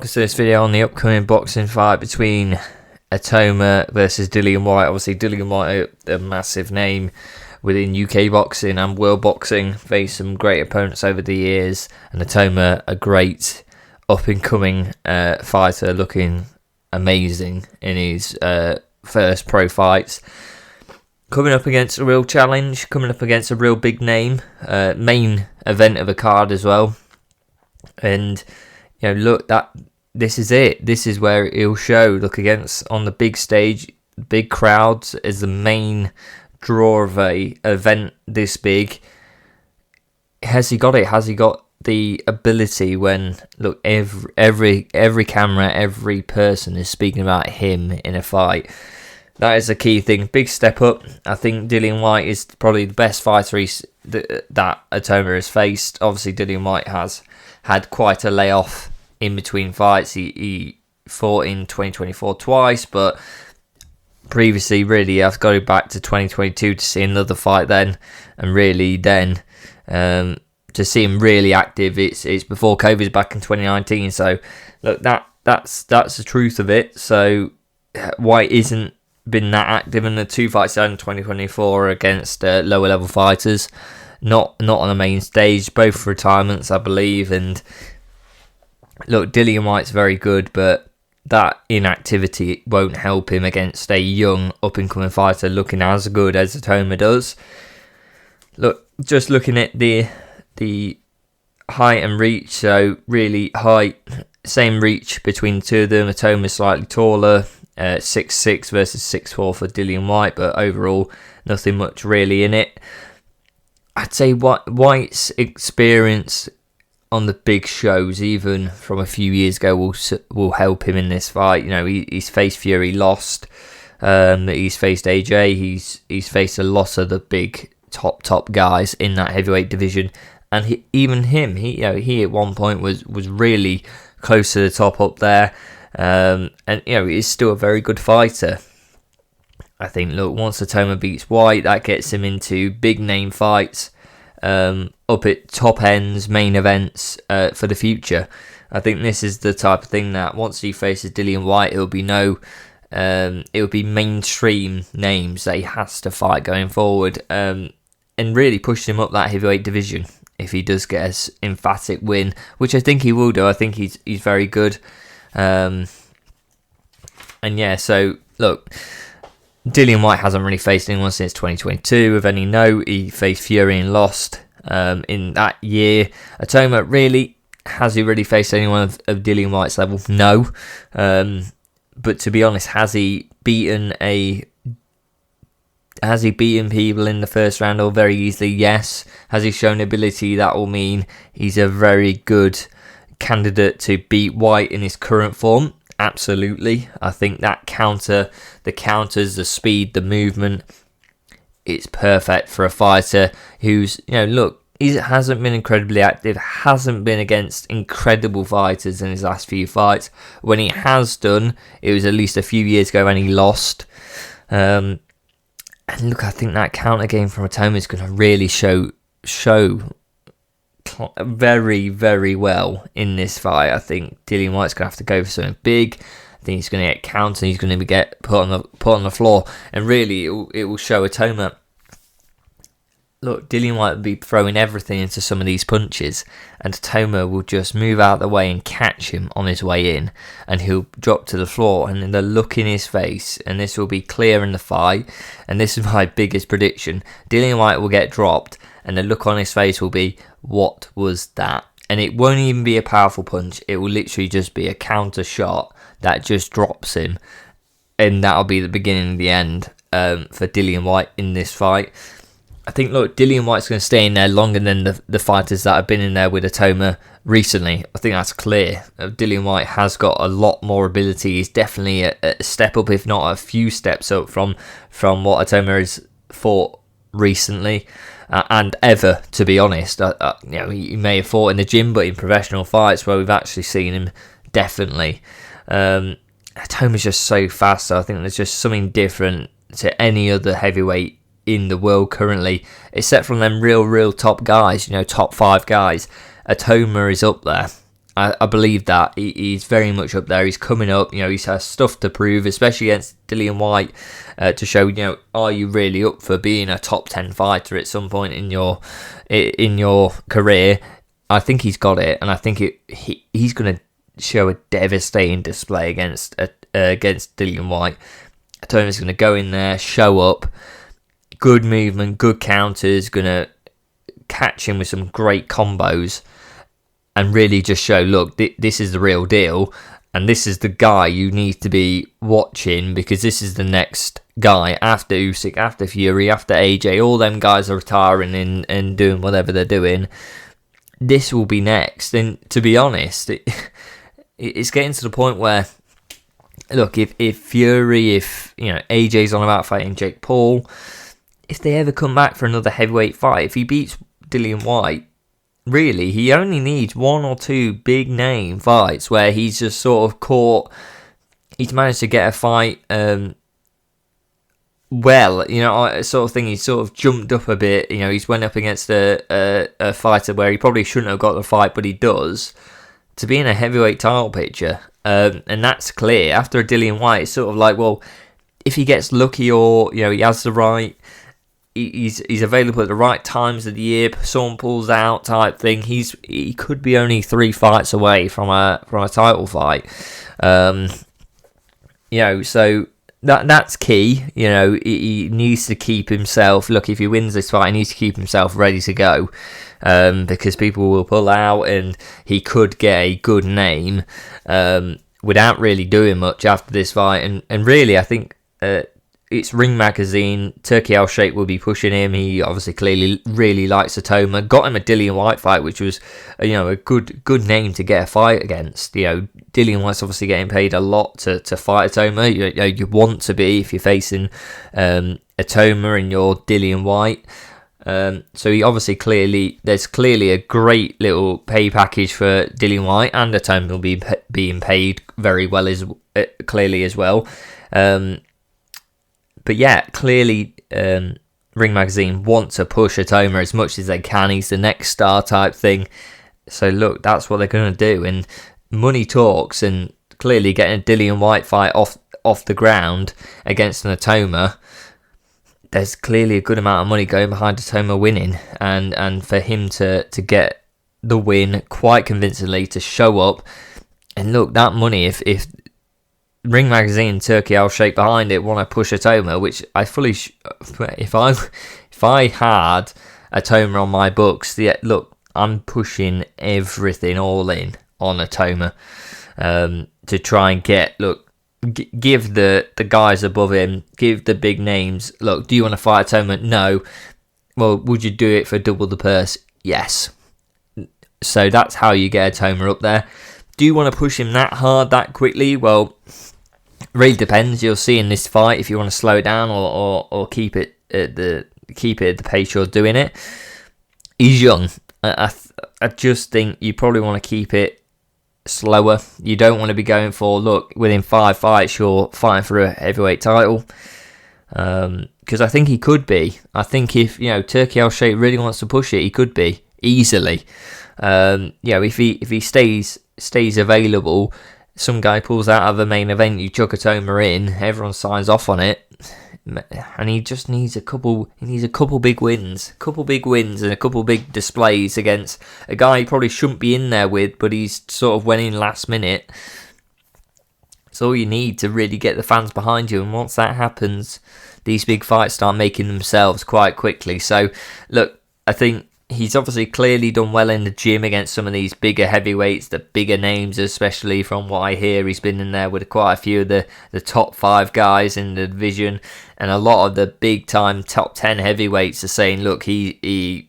Focus this video on the upcoming boxing fight between Itauma versus Dillian Whyte. Obviously, Dillian Whyte, a massive name within UK boxing and world boxing, faced some great opponents over the years, and Itauma, a great up-and-coming fighter, looking amazing in his first pro fights. Coming up against a real challenge, coming up against a real big name, main event of a card as well. And look, this is it. This is where he'll show. Look, against on the big stage, big crowds as the main draw of a event this big. Has he got it? Has he got the ability when every camera, every person is speaking about him in a fight? That is a key thing. Big step up. I think Dillian Whyte is probably the best fighter that Itauma has faced. Obviously, Dillian Whyte has had quite a layoff in between fights. He fought in 2024 twice, but previously, really, I've got to go back to 2022 to see another fight then, and really then to see him really active. It's before COVID, back in 2019. So look, that's the truth of it. So Whyte isn't been that active in the two fights in 2024 against lower level fighters, not on the main stage, both retirements, I believe. And look, Dillian Whyte's very good, but that inactivity won't help him against a young up-and-coming fighter looking as good as Itauma does. Look, just looking at the height and reach, so really height, same reach between the two of them. Itauma's slightly taller, 6'6" versus 6'4" for Dillian Whyte, but overall nothing much really in it. I'd say Whyte's experience on the big shows, even from a few years ago, will help him in this fight. He's faced Fury, lost. He's faced AJ. He's faced a lot of the big top guys in that heavyweight division, and he at one point was really close to the top up there. And he's still a very good fighter. I think, look, once Itauma beats Whyte, that gets him into big name fights, up at top ends, main events for the future. I think this is the type of thing that once he faces Dillian Whyte, it'll be mainstream names that he has to fight going forward, and really push him up that heavyweight division if he does get an emphatic win, which I think he will do. I think he's very good. So look, Dillian Whyte hasn't really faced anyone since 2022. Of any note, he faced Fury and lost in that year. Itauma, really, has he really faced anyone of Dillian Whyte's level? No. But to be honest, has he beaten people in the first round or very easily? Yes. Has he shown ability that will mean he's a very good candidate to beat Whyte in his current form? Absolutely. I think that the counters, the speed, the movement, it's perfect for a fighter who's, he hasn't been incredibly active, hasn't been against incredible fighters in his last few fights. When he has done, it was at least a few years ago and he lost. And look, I think that counter game from Itauma is going to really show very, very well in this fight. I think Dillian Whyte's going to have to go for something big. I think he's going to get counted. He's going to get put on the floor, and really it will show Itauma. Look, Dillian Whyte will be throwing everything into some of these punches, and Itauma will just move out of the way and catch him on his way in, and he'll drop to the floor. And then the look in his face, and this will be clear in the fight, and this is my biggest prediction: Dillian Whyte will get dropped, and the look on his face will be, what was that? And it won't even be a powerful punch. It will literally just be a counter shot that just drops him. And that'll be the beginning of the end for Dillian Whyte in this fight. I think, look, Dillian Whyte's going to stay in there longer than the fighters that have been in there with Itauma recently. I think that's clear. Dillian Whyte has got a lot more ability. He's definitely a step up, if not a few steps up from what Itauma has fought recently. And ever, to be honest. He may have fought in the gym, but in professional fights where we've actually seen him, definitely. Itauma's just so fast, so I think there's just something different to any other heavyweight in the world currently, except from them real top guys, top 5 guys. Itauma is up there. I believe that he's very much up there. He's coming up. He has stuff to prove, especially against Dillian Whyte, to show, are you really up for being a top 10 fighter at some point in your career? I think he's got it, and I think he's going to show a devastating display against Dillian Whyte. Itauma's going to go in there, show up, good movement, good counters, going to catch him with some great combos, and really just show, look, this is the real deal, and this is the guy you need to be watching, because this is the next guy after Usyk, after Fury, after AJ. All them guys are retiring and doing whatever they're doing. This will be next. And to be honest, it's getting to the point where, look, if Fury, if AJ's on about fighting Jake Paul, if they ever come back for another heavyweight fight, if he beats Dillian Whyte, really, he only needs one or two big name fights where he's just sort of caught. He's managed to get a fight, sort of thing. He's sort of jumped up a bit. He's went up against a fighter where he probably shouldn't have got the fight, but he does, to be in a heavyweight title picture. And that's clear. After a Dillian Whyte, it's sort of like, well, if he gets lucky, or he has the right. He's available at the right times of the year. Someone pulls out, type thing. He could be only 3 fights away from a title fight. So that's key. He needs to keep himself. Look, if he wins this fight, he needs to keep himself ready to go, because people will pull out, and he could get a good name without really doing much after this fight. And really, I think. It's Ring Magazine. Turkey Al Sheikh will be pushing him. He obviously clearly really likes Itauma. Got him a Dillian Whyte fight, which was a good name to get a fight against. Dillian Whyte's obviously getting paid a lot to fight Itauma. You want to be if you're facing Itauma and you're Dillian Whyte. So he obviously there's clearly a great little pay package for Dillian Whyte, and Itauma will be being paid very well clearly as well. But yeah, clearly Ring Magazine want to push Itauma as much as they can. He's the next star type thing. So look, that's what they're going to do. And money talks, and clearly getting a Dillian Whyte fight off the ground against an Itauma, there's clearly a good amount of money going behind Itauma winning. And for him to get the win quite convincingly, to show up. And look, that money, if Ring Magazine, Turkey Al Sheikh behind it want to push Itauma, which I fully, if I had Itauma on my books, look, I'm pushing everything all in on Itauma to try and give the guys above him, give the big names. Look, do you want to fight Itauma? No. Well, would you do it for double the purse? Yes. So that's how you get Itauma up there. Do you want to push him that hard, that quickly? Well, really depends. You'll see in this fight if you want to slow it down or keep it at the pace you're doing it. He's young. I just think you probably want to keep it slower. You don't want to be going for, look, within 5 fights you're fighting for a heavyweight title. Because I think he could be. I think if Turkey Al Sheikh really wants to push it, he could be easily. If he stays available, some guy pulls out of the main event, you chuck Itauma in, everyone signs off on it, and he just needs a couple big wins, and a couple big displays against a guy he probably shouldn't be in there with, but he's sort of went in last minute. It's all you need to really get the fans behind you, and once that happens, these big fights start making themselves quite quickly. So look, I think he's obviously clearly done well in the gym against some of these bigger heavyweights, the bigger names, especially from what I hear. He's been in there with quite a few of the top 5 guys in the division, and a lot of the big time top 10 heavyweights are saying, look, he's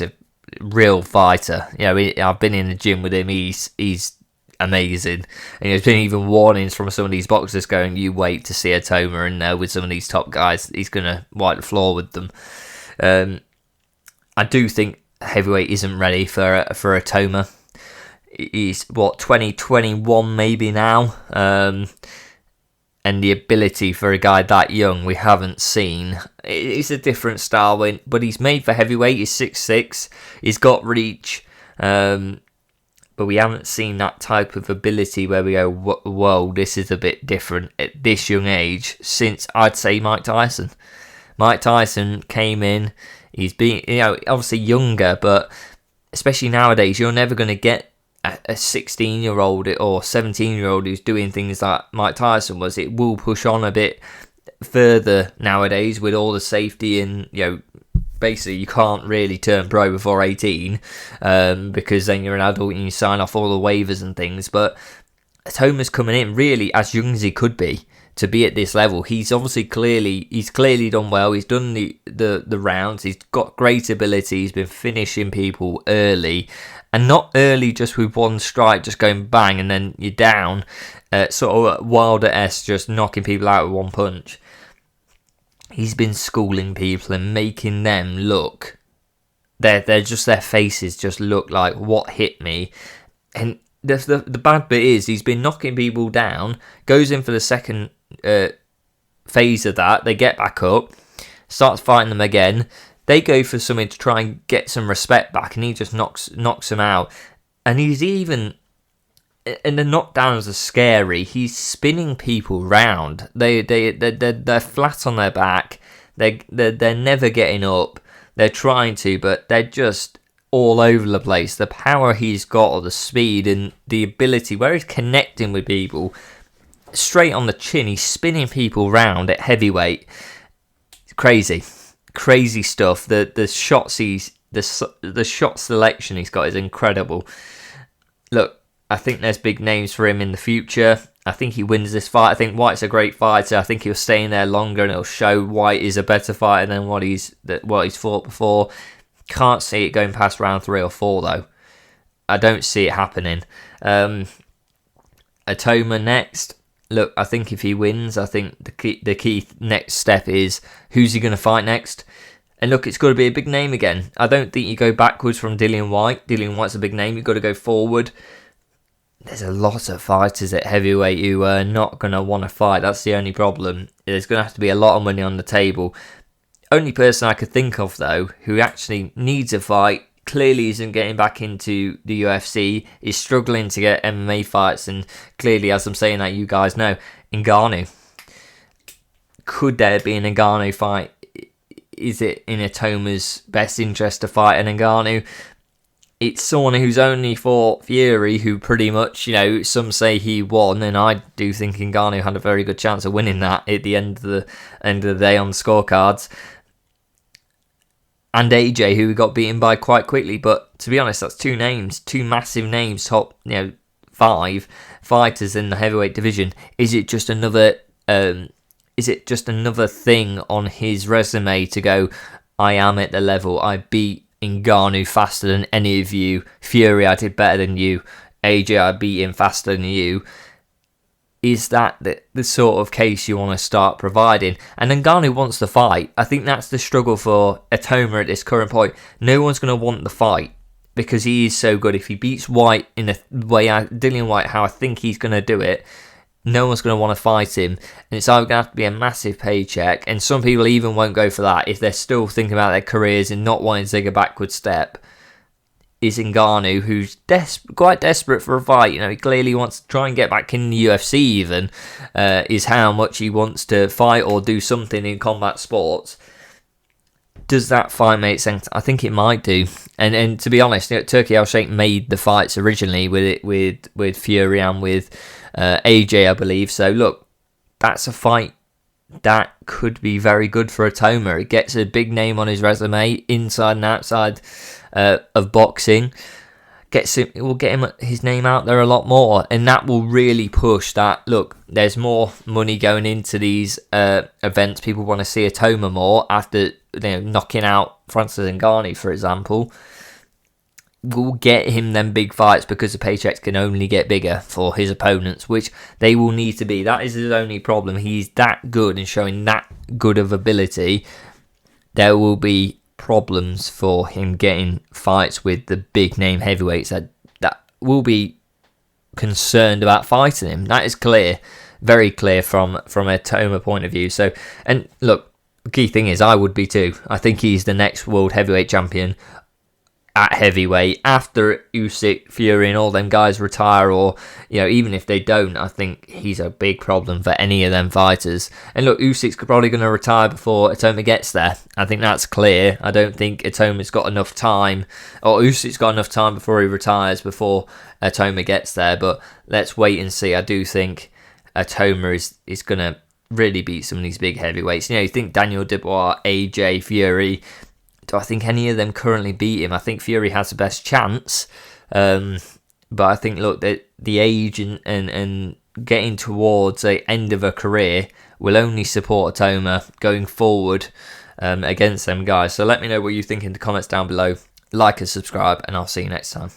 a real fighter. I've been in the gym with him. He's amazing, and there's been even warnings from some of these boxers going, you wait to see Itauma in there with some of these top guys. He's gonna wipe the floor with them. I do think heavyweight isn't ready for Itauma. He's 2021 maybe now, and the ability for a guy that young we haven't seen. It's a different style, but he's made for heavyweight. He's 6'6", he's got reach, but we haven't seen that type of ability where we go, whoa, this is a bit different at this young age since, I'd say, Mike Tyson. Mike Tyson came in, he's been, obviously younger, but especially nowadays, you're never going to get a 16-year-old or 17-year-old who's doing things like Mike Tyson was. It will push on a bit further nowadays with all the safety and, basically you can't really turn pro before 18 because then you're an adult and you sign off all the waivers and things. But Itauma's coming in really as young as he could be to be at this level. He's obviously clearly done well. He's done the rounds. He's got great ability. He's been finishing people early, and not early just with one strike, just going bang and then you're down. Sort of Wilder-esque, just knocking people out with one punch. He's been schooling people and making them look. Their faces just look like what hit me. And the bad bit is he's been knocking people down, goes in for the second phase of that, they get back up, starts fighting them again, they go for something to try and get some respect back, and he just knocks them out. And he's even, and the knockdowns are scary, he's spinning people round. They're flat on their back, they're never getting up, they're trying to, but they're just all over the place. The power he's got, or the speed and the ability, where he's connecting with people straight on the chin, he's spinning people round at heavyweight. It's crazy stuff. The shots the shot selection he's got is incredible. Look, I think there's big names for him in the future. I think he wins this fight. I think Whyte's a great fighter. I think he'll stay in there longer and it'll show Whyte is a better fighter than what he's fought before. Can't see it going past round 3 or 4 though. I don't see it happening. Itauma next. Look, I think if he wins, I think the key next step is who's he going to fight next. And look, it's got to be a big name again. I don't think you go backwards from Dillian Whyte. Dillian Whyte's a big name. You've got to go forward. There's a lot of fighters at heavyweight who are not going to want to fight. That's the only problem. There's going to have to be a lot of money on the table. Only person I could think of, though, who actually needs a fight, clearly isn't getting back into the UFC, is struggling to get MMA fights, and clearly, as I'm saying that, you guys know, Ngannou. Could there be an Ngannou fight? Is it in Itauma's best interest to fight an Ngannou? It's someone who's only fought Fury, who pretty much, some say he won, and I do think Ngannou had a very good chance of winning that at the end of the day on the scorecards. And AJ, who got beaten by quite quickly. But to be honest, that's two massive names, top 5 fighters in the heavyweight division. Is it just another thing on his resume to go, I am at the level, I beat Ngannou faster than any of you, Fury, I did better than you, AJ, I beat him faster than you? Is that the sort of case you want to start providing? And Ngannou wants the fight. I think that's the struggle for Itauma at this current point. No one's going to want the fight because he is so good. If he beats Whyte in the way Dillian Whyte, how I think he's going to do it, no one's going to want to fight him. And it's either going to have to be a massive paycheck. And some people even won't go for that if they're still thinking about their careers and not wanting to take a backward step. Is Ngannou, who's quite desperate for a fight. He clearly wants to try and get back in the UFC even, is how much he wants to fight or do something in combat sports. Does that fight make sense? I think it might do. And to be honest, Turki Al-Sheikh made the fights originally with Fury and with AJ, I believe. So look, that's a fight that could be very good for Itauma. It gets a big name on his resume, inside and outside of boxing. It will get his name out there a lot more, and that will really push that. Look, there's more money going into these events. People want to see Itauma more after knocking out Francis Ngannou, for example. Will get him them big fights because the paychecks can only get bigger for his opponents, which they will need to be. That is his only problem. He's that good and showing that good of ability. There will be problems for him getting fights with the big name heavyweights that will be concerned about fighting him. That is clear, very clear from a Itauma point of view. So, and look, the key thing is I would be too. I think he's the next world heavyweight champion. at heavyweight after Usyk, Fury and all them guys retire, or even if they don't, I think he's a big problem for any of them fighters. And look, Usyk's probably going to retire before Itauma gets there. I think that's clear. I don't think Itauma's got enough time, or Usyk's got enough time before he retires before Itauma gets there, but let's wait and see. I do think Itauma is going to really beat some of these big heavyweights. You think Daniel Dubois, AJ, Fury, do I think any of them currently beat him? I think Fury has the best chance. But I think, look, the age and getting towards the end of a career will only support Itauma going forward against them guys. So let me know what you think in the comments down below. Like and subscribe, and I'll see you next time.